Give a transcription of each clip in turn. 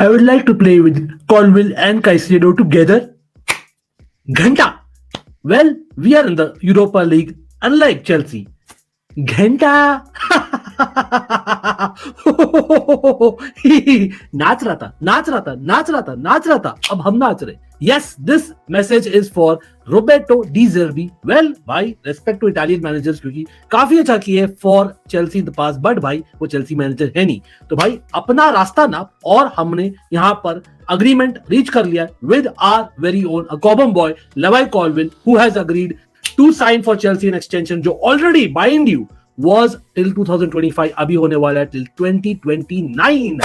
I would like to play with Colville and Caicedo together. Ghanta. Well, we are in the Europa League, unlike Chelsea. घंटा नाच रहा था नाच रहा था नाच रहा था नाच रहा था अब हम नाच रहे yes this message is for Roberto D ज़र्बी well भाई रेस्पेक्ट टू इटालियन मैनेजर्स क्योंकि काफी अच्छा किए for Chelsea in the pass but भाई वो चेल्सी मैनेजर है नहीं तो भाई अपना रास्ता नाप और हमने यहाँ पर अग्रीमेंट रीच कर लिया with our very own Cobham boy Levi Colwill who has agreed to sign for Chelsea an extension जो already bind you was till 2025 अभी होने वाला है till 2029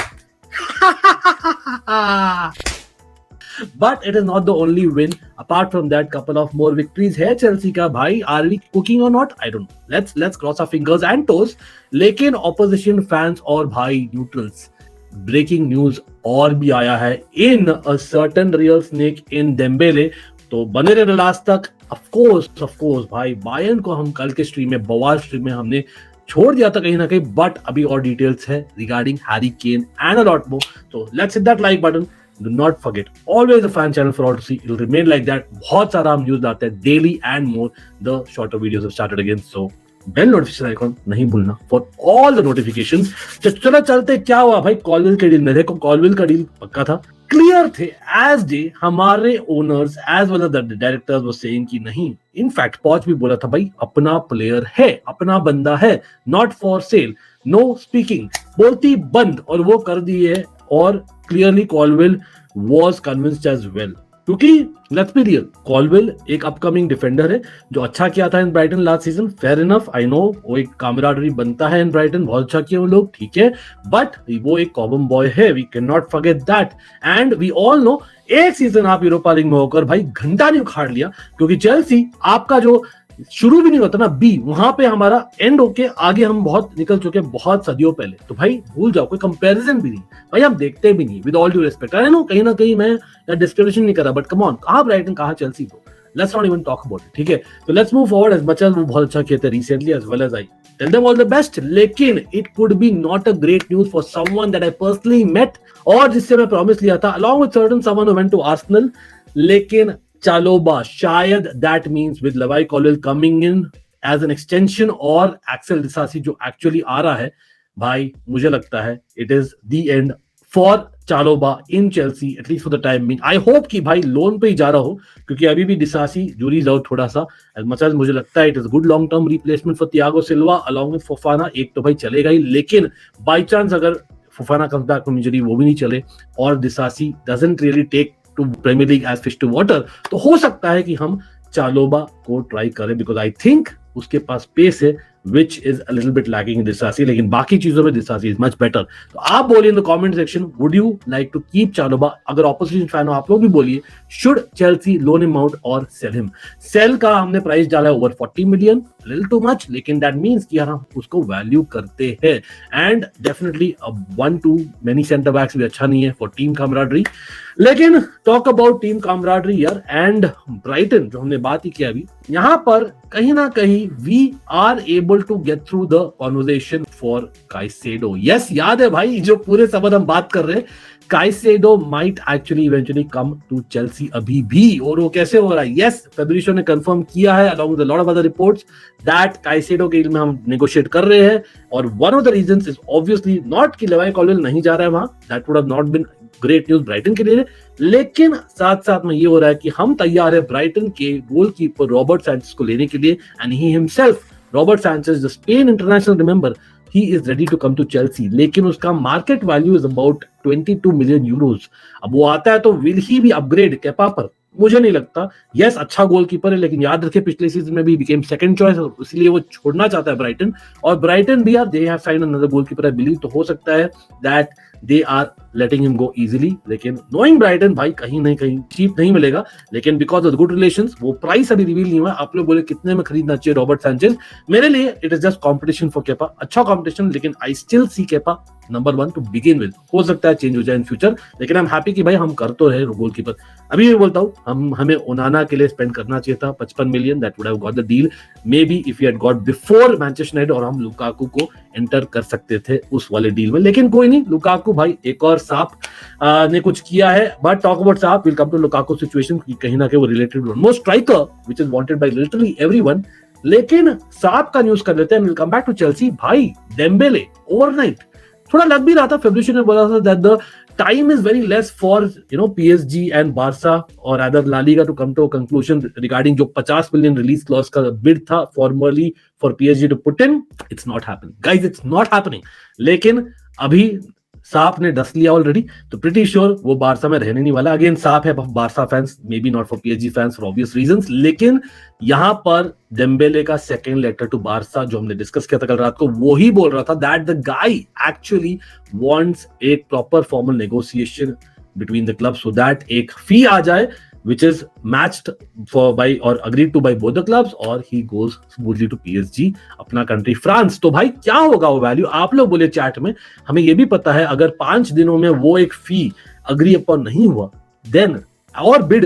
but it is not the only win apart from that couple of more victories है Chelsea का भाई are we cooking or not I don't know let's cross our fingers and toes लेकिन opposition fans और भाई neutrals breaking news और भी आया है in a certain real snake in Dembele तो बने रहे लास्ट तक ऑफ कोर्स भाई बायर्न को हम कल के स्ट्रीम में बवाल स्ट्रीम में हमने छोड़ दिया था कहीं ना कहीं बट अभी और डिटेल्स है regarding Harry Kane and a lot more तो let's hit that like button do not forget always a fan channel for all to see it will remain like that बहुत सारा हम न्यूज लाते हैं daily and more the shorter videos have started again so bell notification icon नहीं भूलना for all the notifications चलो चलते क्या हुआ भाई कॉलविल के डील में देखो कॉलविल का डील पक्का था क्लियर थे एज डे हमारे owners as well as the directors वो सेइंग कि नहीं इनफैक्ट पॉच भी बोला था भाई अपना प्लेयर है अपना बंदा है not for sale no speaking बोलती बंद और वो कर दी है और clearly Colwill was convinced as well क्योंकि लेट्स बी रियल कॉलविल एक अपकमिंग डिफेंडर है जो अच्छा किया था in Brighton last season fair enough I know वो एक कामराडरी बनता है इन ब्राइटन बहुत अच्छा किया वो लोग ठीक है बट वो एक कॉमन बॉय है we can not forget that and we all know एक सीजन आप यूरोपा लीग में होकर भाई घंटा नहीं उखाड़ लिया क्योंकि चेल्सी आपका जो शुरू भी नहीं होता ना बी वहां पे हमारा एंड होके आगे हम बहुत निकल चुके हैं बहुत सदियों पहले तो भाई भूल जाओ कोई कंपैरिजन भी नहीं भाई हम देखते भी नहीं with all due respect I know कहीं ना कहीं मैं डिस्क्रिमिनेशन नहीं कर रहा बट कम ऑन कहां ब्राइटन कहां चेल्सी को let's not even talk about it ठीक है तो let's move forward as much as वो बहुत अच्छा किया था recently as well as I tell them all the best लेकिन it could be not a great news for someone that I personally met और जिससे मैं प्रॉमिस लिया था along with certain someone who went to Arsenal लेकिन Chalobah शायद that means with Lavia Colwill coming in as an extension और Axel Disasi जो actually आ रहा है भाई मुझे लगता है it is the end for Chalobah in Chelsea at least for the time being I hope कि भाई लोन पे ही जा रहा हो क्योंकि अभी भी डिसासी जूरीज आउट थोड़ा सा एज मच एज मुझे लगता है it is good long term replacement for Thiago Silva along with Fofana एक तो भाई चलेगा ही लेकिन बाई चांस अगर Fofana comes back from injury वो भी नहीं चले और Disasi doesn't really take to Premier League as fish to water तो हो सकता है कि हम चालोबा को ट्राई करें बिकॉज आई थिंक उसके पास पेस है which is a little bit lacking in Disasi लेकिन बाकी चीजों में Disasi is much better तो आप बोलिए in the comment section would you like to keep Chalobah अगर opposition fan हो आप लोग भी बोलिए should Chelsea loan him out or sell him sell का हमने प्राइस डाला है over 40 million little too much लेकिन that means कि यार हम उसको वैल्यू करते हैं and definitely one to many center backs भी अच्छा नहीं है for team camaraderie लेकिन टॉक अबाउट टीम कामराडरी यार एंड ब्राइटन जो हमने बात ही किया अभी यहाँ पर कहीं ना कहीं we are able to get through the conversation for Caicedo yes याद है भाई जो पूरे सबद हम बात कर रहे हैं Caicedo might actually eventually come to Chelsea अभी भी और वो कैसे हो रहा है यस फेब्रिशो ने कंफर्म किया है along with a lot of other reports that Caicedo के डील में हम नेगोशिएट कर रहे हैं और one of the reasons is obviously not कि लेवाई कॉलविल नहीं जा रहा है वहां that would have not been great news Brighton के लिए लेकिन साथ साथ में ये हो रहा है कि हम तैयार है ब्राइटन के गोलकीपर रॉबर्ट सैंचेज को लेने के लिए and he himself Robert Sanchez the Spain international remember he is ready to come to Chelsea लेकिन उसका market value is about 22 million euros अब वो आता है तो will he be upgrade Kepa पर मुझे नहीं लगता यस अच्छा गोलकीपर है लेकिन याद रखे पिछले सीजन में भी बिकेम सेकंड चॉइस और इसलिए वो छोड़ना चाहता है ब्राइटन और ब्राइटन भी यार they have signed another goalkeeper I believe तो हो सकता है that they are letting him go easily लेकिन नोइंग ब्राइटन भाई कहीं नहीं कहीं चीप नहीं मिलेगा लेकिन बिकॉज ऑफ गुड रिलेशंस वो प्राइस अभी रिवील नहीं हुआ आप लोग बोले कितने में खरीदना चाहिए रॉबर्ट सैंचेज मेरे लिए it is just competition for Kepa अच्छा कॉम्पिटिशन लेकिन I still see Kepa number 1 to begin with हो सकता है चेंज हो जाए इन फ्यूचर लेकिन आई एम हैप्पी कि भाई हम कर तो रहे गोलकीपर अभी मैं बोलता हूँ हमें ओनाना के लिए स्पेंड करना चाहिए था 55 million, that would have got the deal may be if you had got before Manchester United, और हम लुकाकू को एंटर कर सकते थे उस वाले डील में। लेकिन कोई नहीं, लुकाकू भाई एक और सांप ने कुछ किया है। बट टॉक अबाउट सांप, will come to Lukaku situation, कहीं ना कहीं वो related one more striker which is wanted by literally everyone. लेकिन सांप का न्यूज कर लेते हैं, will come back to Chelsea. भाई डेम्बेले ओवरनाइट, थोड़ा लग भी रहा था, फेब्रुशियो ने बोला था that the time is very less for PSG and Barca or rather La Liga to come to a conclusion regarding जो 50 million release clause का bid था formerly for PSG to put in. It's not happening, guys, it's not happening. लेकिन अभी साफ ने डस लिया already, तो pretty sure वो बारसा में रहने नहीं वाला। अगेन साफ है Barca fans, may be not for PSG fans for obvious reasons, लेकिन यहां पर डेम्बेले का सेकंड लेटर टू बारसा जो हमने डिस्कस किया था कल रात को, वो ही बोल रहा था that the guy actually wants एक proper formal negotiation between the club so that एक फी आ जाए which is matched for by or agreed to by both the clubs, or he goes smoothly to PSG, अपना country France. तो भाई क्या होगा वो value, आप लोग बोले चैट में। हमें ये भी पता है अगर 5 दिनों में वो एक फी अग्री अपन नहीं हुआ, देन और बिड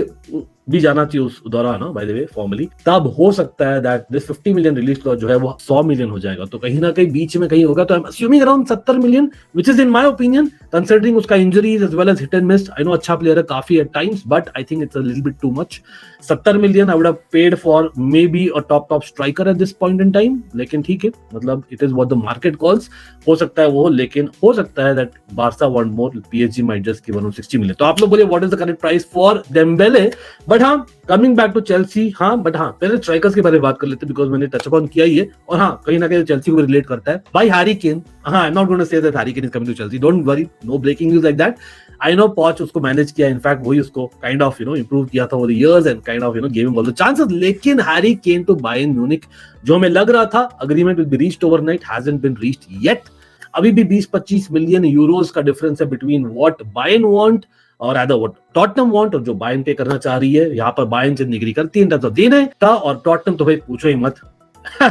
भी जाना चाहिए उस दौरान, बाय द वे फॉर्मली, तब हो सकता है that this 50 million release clause जो है वो 100 मिलियन हो जाएगा। तो कहीं ना कहीं बीच में कहीं होगा, तो I am assuming around 70 million, which is in my opinion considering उसका injuries as well as hit and miss. I know अच्छा प्लेयर है काफी at times, but I think it's a little bit too much. 70 million I would have paid for maybe a top striker at this point in time, लेकिन ठीक है, मतलब it is what the market calls. हो सकता है वो, लेकिन हो सकता है that Barça want more, PSG might just give 160 million. तो आप लोग बोलिए what is the correct price for Dembélé. But हाँ, कमिंग बैक टू चेल्सी, हाँ बट हाँ पहले स्ट्राइकर्स के बारे में बात कर लेते हैं, बिकॉज मैंने टच अपॉन किया ही है, और हाँ कहीं ना कहीं चेल्सी को रिलेट करता है भाई। हैरी केन, हाँ I am not going to say that Harry Kane is coming to Chelsea, don't worry, no breaking news like that. I know Poch उसको मैनेज किया, इनफैक्ट वही उसको काइंड ऑफ इंप्रूव किया था over the years and kind of give him all the chances. लेकिन Harry Kane to Bayern Munich, जो हमें लग रहा था agreement will be reached overnight, hasn't been reached yet. अभी भी 20-25 मिलियन यूरोज का डिफरेंस है बिटवीन व्हाट बायर्न वांट और अदर व्हाट टॉटनहम वांट, और जो बायर्न पे करना चाह रही है। यहाँ पर बायर्न से निगरी करती है इन टर्म्स ऑफ देना था, और टॉटनहम तो भाई पूछो ही मत।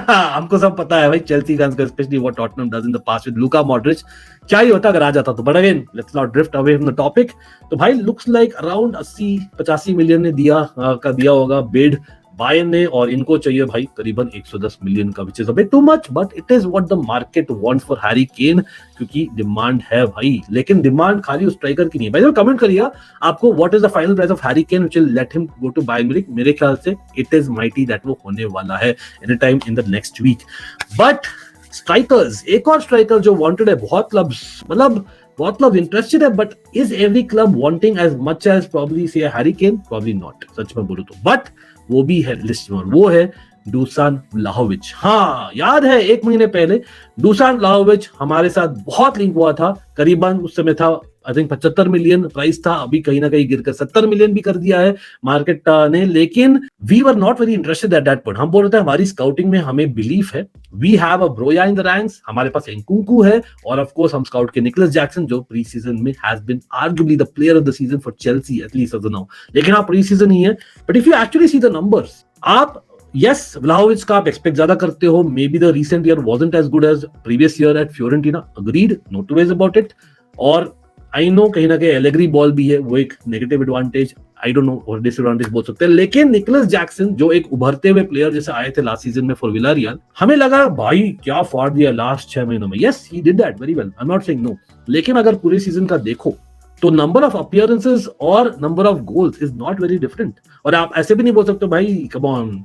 हमको सब पता है भाई चेल्सी फैंस को, specially what Tottenham does in the past with Luka Modric, क्या ही होता अगर आ जाता तो। But again let's not drift away from the topic. तो भाई लुक्स लाइक अराउंड 80-85 मिलियन ने दिया होगा बिड बायर्न ने, और इनको चाहिए भाई करीबन 110 मिलियन का, which is a bit too much, but it is what the market wants for Harry Kane, क्योंकि डिमांड है भाई। लेकिन डिमांड खाली उस स्ट्राइकर की नहीं है। भाई कमेंट करिएगा आपको what is the final price of Harry Kane which will let him go to Bayern Munich. मेरे ख्याल से इट इज माइटी दैट वो होने वाला है any time in the next week. But strikers, एक और स्ट्राइकर जो वांटेड है, बहुत क्लब्स इंटरेस्टेड है, but is every club wanting as much as probably say Harry Kane? Probably not, सच में बोलूं तो। बट वो भी है लिस्ट में, वो है डूसान व्लाहोविच। हाँ याद है 1 महीने पहले डूसान व्लाहोविच हमारे साथ बहुत लिंक हुआ था, करीबन उस समय था आई थिंक 75 मिलियन प्राइस था, अभी कहीं ना कहीं गिरकर 70 मिलियन भी कर दिया है मार्केट ने। लेकिन we were not very interested at that point. हम बोल रहे थे हमारी स्काउटिंग में हमें बिलीफ है, we have a Broja in the ranks, हमारे पास एनकुंकू है, और ऑफ कोर्स हम स्काउट के निकोलस जैक्सन जो प्री सीजन में has been arguably the player of the season for Chelsea at least as of now. लेकिन आप प्री सीजन ही है, but if you actually see the numbers, आप यस व्लाहोविच का आप एक्सपेक्ट ज्यादा करते हो, maybe the recent year wasn't as good as previous year at Fiorentina, agreed, no two ways about it. और I know कहीं ना कहीं एलेग्री बॉल भी है, वो एक negative advantage, I don't know और डिसएडवांटेज बोल सकते हैं। लेकिन निकोलस जैक्सन जो एक उभरते हुए प्लेयर जैसे आए थे लास्ट सीजन में फॉर विलारियल, हमें लगा भाई क्या फाड़ दिया लास्ट 6 महीनों में। Yes he did that very well, I am not saying no, लेकिन अगर पूरे सीजन का देखो तो नंबर ऑफ अपीयरेंसेस और number of goals is not very different. और आप ऐसे भी नहीं बोल सकते भाई कम ऑन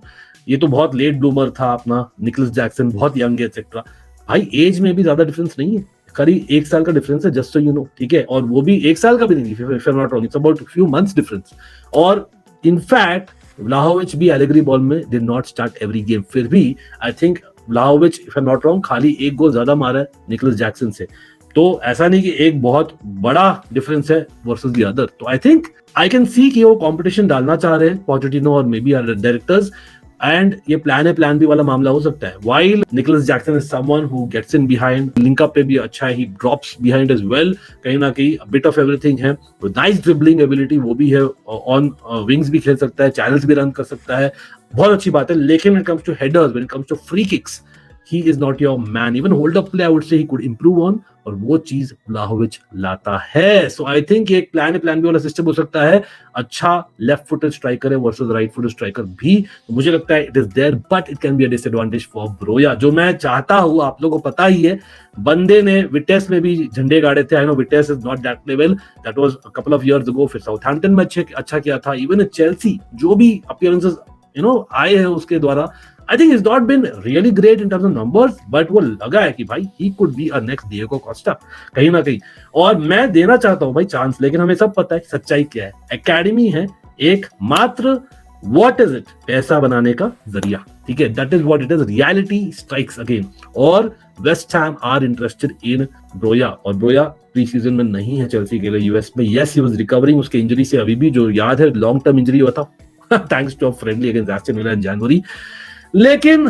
ये तो बहुत लेट ब्लूमर था अपना निकोलस जैक्सन, बहुत यंग है एक्सेट्रा। भाई एज में भी ज्यादा डिफरेंस नहीं है, करीब 1 साल का डिफरेंस है, जस्ट सो यू नो, ठीक है। और वो भी 1 साल का भी नहीं, if I am not wrong it's about few months difference. और इनफैक्ट व्लाहोविच भी एलेग्री बॉल में did not start every game, फिर भी I think Vlahovic if I am not wrong खाली 1 गोल ज्यादा मारा है निकोलस जैक्सन से। तो ऐसा नहीं कि एक बहुत बड़ा डिफरेंस है वर्सेस द अदर। तो I think I can see कि वो कंपटीशन डालना चाह रहे हैं पोचेटिनो और maybe other directors, and ये प्लान है प्लान बी वाला मामला हो सकता है। While Nicolas Jackson is someone who gets in behind, link up पे भी अच्छा है, he drops behind as well, कहीं ना कहीं बिट ऑफ एवरीथिंग है, नाइस ड्रिबलिंग एबिलिटी वो भी है, ऑन विंग्स भी खेल सकता है, चैनल्स भी रन कर सकता है, बहुत अच्छी बात है। लेकिन when it comes to headers, when it comes to free kicks, he is not your man. Even hold up play I would say he could improve on, और वो चीज व्लाहोविच लाता है। सो आई थिंक एक plan B वाला system हो सकता है। अच्छा लेफ्ट फुटेड स्ट्राइकर है वर्सेस राइट फुटेड स्ट्राइकर भी, तो मुझे लगता है it is there, but it can be a disadvantage for Broja, जो मैं चाहता हूं। आप लोगों को पता ही है, बंदे ने विटेस में भी झंडे गाड़े थे। I know Vitesse is not that level, that was a couple of years ago. फिर साउथहैम्पटन में अच्छा किया था। इवन चेल्सी जो भी अपीयरेंसेस आए हैं उसके द्वारा, I think he's not been really great in terms of numbers, but वो लगा है कि भाई he could be a next Diego Costa कहीं ना कहीं। और मैं देना चाहता हूं भाई चांस, लेकिन हमें सब पता है सच्चाई क्या है। एकेडमी है एक मात्र, what is it, पैसा बनाने का जरिया, ठीक है, that is what it is, reality strikes again। और West Ham are interested in Broja, और ब्रोया प्री सीजन में नहीं है चेल्सी के लिए यूएस में। यस ही वाज रिकवरिंग उसके इंजरी से, अभी भी जो याद है लॉन्ग टर्म इंजरी हुआ था thanks to a friendly against Aston Villa in January. लेकिन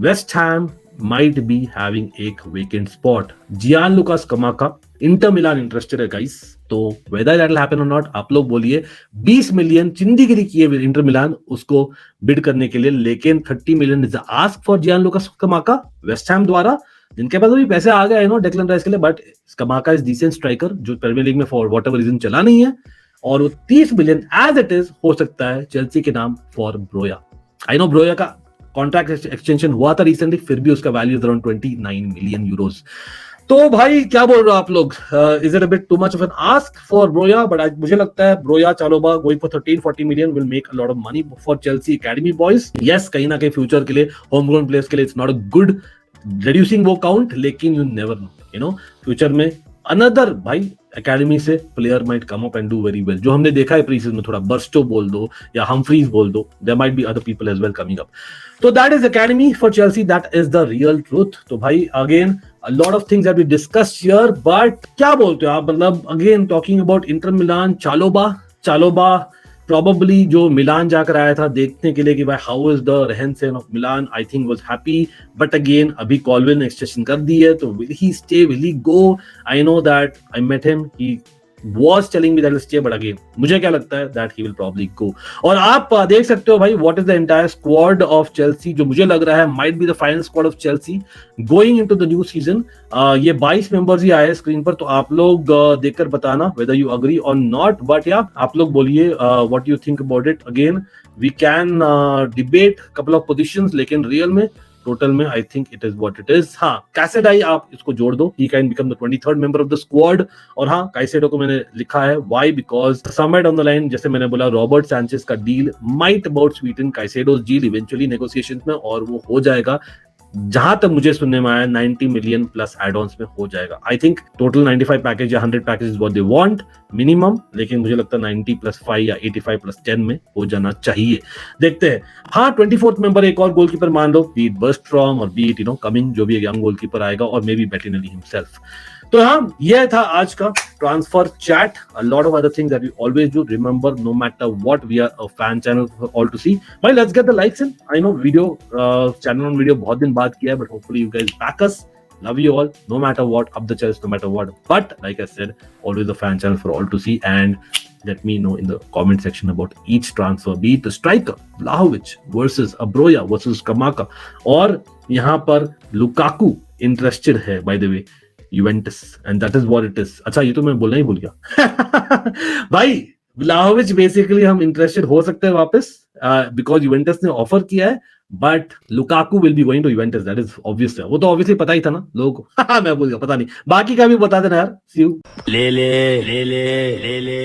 West Ham might be having एक vacant spot. Gianluca Scamacca, Inter Milan interested है गाइस, तो वेदर दैट विल हैपन और नॉट आप लोग बोलिए। 20 मिलियन चिंदीगिरी की है इंटर मिलान उसको बिड करने के लिए, लेकिन 30 million is ask for Gianluca Scamacca West Ham द्वारा, जिनके पास अभी पैसे आ गए डेक्लन राइस के लिए, बट स्कमाका इज डिसेंट स्ट्राइकर जो प्रीमियर लीग में फॉर व्हाटएवर रीजन चला नहीं है, और वो 30 मिलियन एज इट इज हो सकता है चेल्सी के नाम फॉर ब्रोया। आई नो ब्रोया का कॉन्ट्रैक्ट एक्सटेंशन हुआ था रिसेंटली, फिर भी उसका value is around 29 million euros. तो भाई क्या बोल रहे हो आप लोग, is it a bit too much of an ask for Broja? But मुझे लगता है Broja Chalobah going for 13-14 million will make a lot of money for Chelsea academy boys. Yes, कहीं ना कहीं फ्यूचर के लिए, होम ग्राउंड प्लेयर्स के लिए it's not a good reducing वो काउंट, लेकिन यू नेवर नो, फ्यूचर में अनदर भाई एकेडमी से player might come up and do very well. जो हमने देखा है प्रीसीजन में, थोड़ा बर्स्टो बोल दो या हमफ्रीज बोल दो, there might be other people as well coming up. तो that is academy for Chelsea, that is the real truth. तो भाई again a lot of things that we discussed here, but क्या बोलते हो आप, मतलब again talking about Inter Milan, चालोबा probably जो मिलान जाकर आया था देखने के लिए कि भाई हाउ इज द रहन सहन of Milan, I think was happy. But again अभी कॉल्विन ने एक्सटेंशन कर दी है, तो will he stay, will he go? I know that I met him, he was telling me that he'll stay, but again मुझे क्या लगता है that he will probably go। और आप देख सकते हो भाई what is the entire squad of Chelsea, जो मुझे लग रहा है might be the final squad of Chelsea going into the new season। ये 22 मेंबर्स ही आए हैं स्क्रीन पर, तो आप लोग देखकर बताना whether you agree or not, but yeah आप लोग बोलिए what you think about it। Again we can debate couple of positions, लेकिन रियल में टोटल में I think it is what it is. हाँ, कैसेडाई आप इसको जोड़ दो, he can become the 23rd member of the squad. और हाँ, कैसेडो को मैंने लिखा है why, because somewhere down the line, जैसे मैंने बोला, रॉबर्ट सैंचेज का deal might about sweeten Caicedo's deal eventually negotiations में, और वो हो जाएगा जहां तक मुझे सुनने में आया 90 मिलियन प्लस एड ऑन्स में हो जाएगा। आई थिंक टोटल 95 पैकेज या 100 package is what they want minimum, लेकिन मुझे लगता है 90 + 5 या 85 + 10 में हो जाना चाहिए। देखते हैं। हाँ, 24th मेंबर एक और गोलकीपर मान लो, बी इट बर्स्ट्रॉम और बी इट कमिंग, जो भी यंग गोलकीपर आएगा, और मे बी बेटिनेली हिमसेल्फ। तो हाँ, यह था आज का transfer chat. A lot of other things that we always do. Remember, no matter what, we are a fan channel for all to see. Well, let's get the likes in. I know video channel on video बहुत दिन बाद किया है, but hopefully you guys back us. Love you all. No matter what, up the chest, no matter what. But like I said, always a fan channel for all to see. And let me know in the comment section about each transfer. Be it the striker, Vlahovic versus Abroya versus Kamaka, और यहाँ पर Lukaku interested है, by the way, Juventus, and that is what it is. अच्छा, ये तो मैं बोलना ही भूल गया भाई, व्लाहोविच बेसिकली हम इंटरेस्टेड हो सकते हैं वापस, बिकॉज यूवेंटस ने ऑफर किया है, but Lukaku will be going to Juventus, that is obvious है, वो तो ऑब्वियसली पता ही था ना लोगों को मैं भूल गया, पता नहीं, बाकी का भी बता देना यार। सी यू। ले ले ले ले ले ले